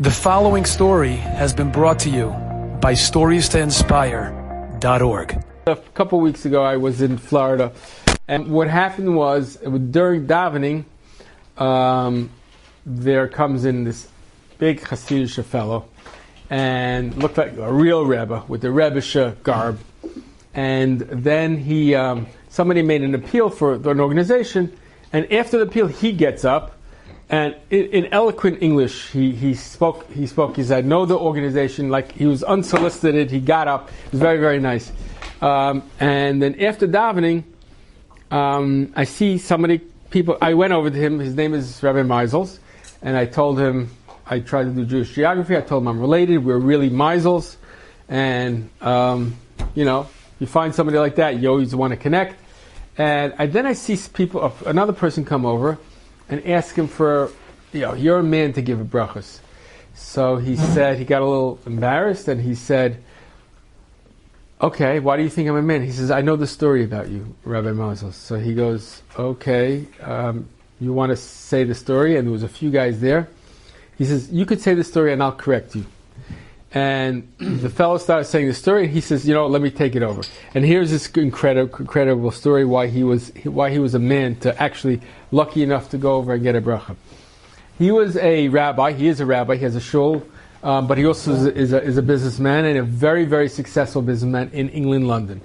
The following story has been brought to you by StoriesToInspire.org. A couple weeks ago, I was in Florida, and what happened was during davening, there comes in this big Hasidic fellow, and looked like a real Rebbe with the Rebbeisha garb. And then somebody made an appeal for an organization, and after the appeal, he gets up. And in eloquent English, he spoke. He said, "I know the organization." Like he was unsolicited. He got up. It was very, very nice. And then after davening, I see people. I went over to him. His name is Rabbi Meisels, and I told him I tried to do Jewish geography. I told him I'm related. We're really Meisels, and you find somebody like that, you always want to connect. And then I see another person come over and ask him for, you're a man to give a brachas. So he said, he got a little embarrassed, and he said, okay, why do you think I'm a man? He says, I know the story about you, Rabbi Moses. So he goes, okay, you want to say the story? And there was a few guys there. He says, you could say the story and I'll correct you. And the fellow started saying the story, and he says, let me take it over. And here's this incredible story why he was a man to actually lucky enough to go over and get a bracha. He was a rabbi. He is a rabbi. He has a shul, but he also is a businessman, and a very, very successful businessman in England, London.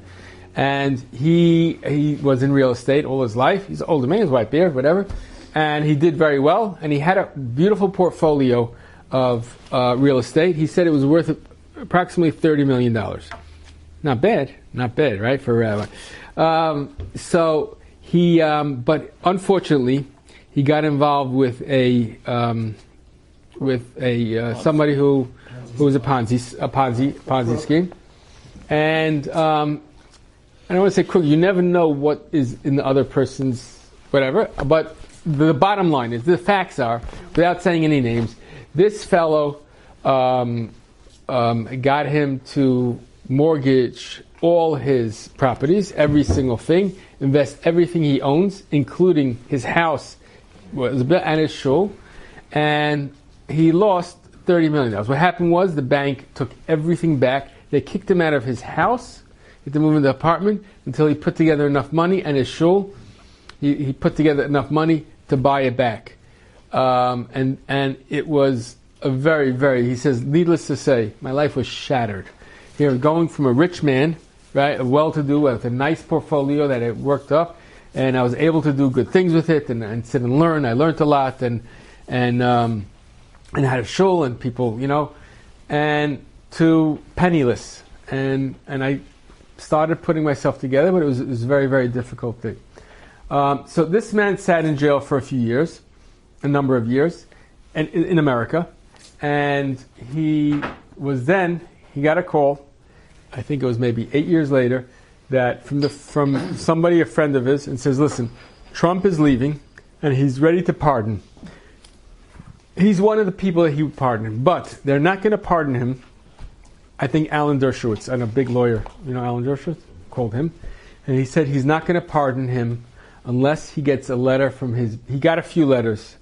And he was in real estate all his life. He's an older man, he's white beard, whatever. And he did very well, and he had a beautiful portfolio of real estate. He said it was worth approximately $30 million. Not bad, right, for a rabbi. So he, but unfortunately, he got involved with somebody who was a Ponzi scheme. And I don't want to say crooked. You never know what is in the other person's whatever. But the bottom line is, the facts are, without saying any names, this fellow got him to mortgage all his properties, every single thing, invest everything he owns, including his house and his shul, and he lost $30 million. What happened was the bank took everything back. They kicked him out of his house. He had to move into the apartment until he put together enough money, and his shul, he put together enough money to buy it back. And it was a very, very, he says, needless to say, my life was shattered. Here, going from a rich man, right, a well-to-do, with a nice portfolio that it worked up, and I was able to do good things with it, and sit and learn. I learned a lot, and had a shul, and people, and to penniless. And I started putting myself together, but it was a very, very difficult thing. So this man sat in jail for a number of years, and in America, and he got a call, I think it was maybe 8 years later, that from somebody, a friend of his, and says, listen, Trump is leaving, and he's ready to pardon. He's one of the people that he would pardon, but they're not going to pardon him. I think Alan Dershowitz, and a big lawyer, Alan Dershowitz, called him, and he said he's not going to pardon him unless he gets a letter from he got a few letters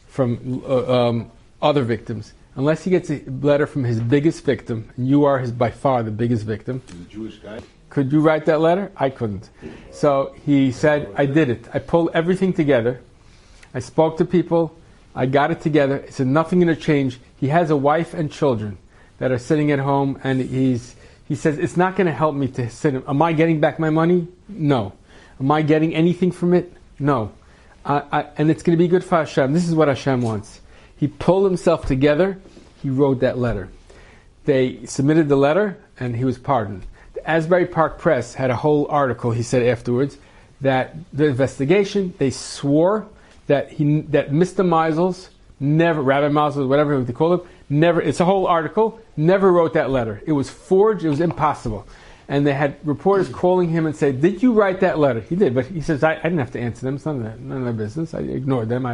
from other victims. Unless he gets a letter from his biggest victim, and you are by far the biggest victim. He's a Jewish guy. Could you write that letter? I couldn't. So he said, I did it. I pulled everything together. I spoke to people. I got it together. He said, nothing going to change. He has a wife and children that are sitting at home, and he says, it's not going to help me to sit. Am I getting back my money? No. Am I getting anything from it? No. And it's going to be good for Hashem. This is what Hashem wants. He pulled himself together. He wrote that letter. They submitted the letter, and he was pardoned. The Asbury Park Press had a whole article, he said afterwards, that the investigation, they swore that Mr. Meisels never, Rabbi Meisels, whatever they call him, never, it's a whole article, never wrote that letter. It was forged, it was impossible. And they had reporters calling him and say, did you write that letter? He did, but he says, I didn't have to answer them. It's none of their business. I ignored them.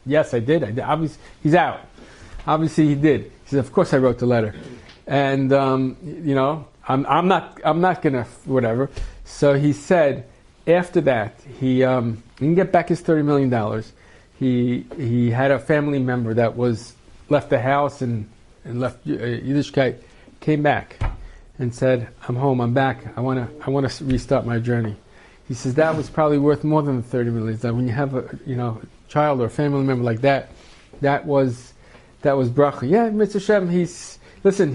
Yes, I did. Obviously, he's out. Obviously, he did. He says, of course I wrote the letter. And, I'm not going to, whatever. So he said, after that, he didn't get back his $30 million. He had a family member that was left the house and left Yiddishkeit, came back and said, "I'm home. I'm back. I want to restart my journey." He says that was probably worth more than the 30 million. That when you have a child or a family member like that, that was bracha. Yeah, Mr. Shem. He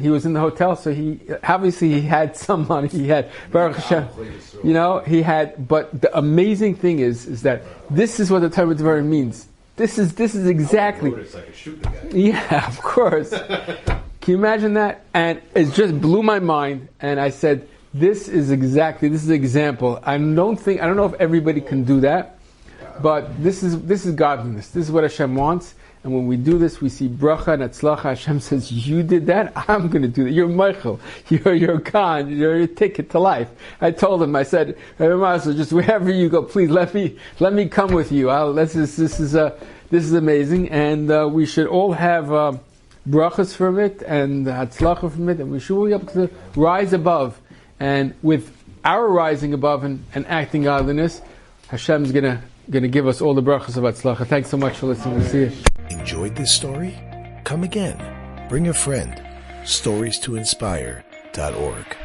was in the hotel, so he had some money. He had Baruch Hashem. He had. But the amazing thing is that this is what the Torah Devarim means. This is exactly. It's like a shoot the guy. Yeah, of course. Can you imagine that? And it just blew my mind. And I said, this is an example. I don't know if everybody can do that, but this is godliness. This is what Hashem wants. And when we do this, we see bracha and atzlacha. Hashem says, "You did that. I'm going to do that. You're Michael. You're Khan. You're your ticket to life." I told him. I said, "Just wherever you go, please let me come with you. This is amazing, and we should all have brachas from it and atzlacha from it, and we should be able to rise above. And with our rising above and acting godliness, Hashem's going to give us all the brachas of atzlacha." Thanks so much for listening. We'll see you. Enjoyed this story? Come again. Bring a friend. StoriesToInspire.org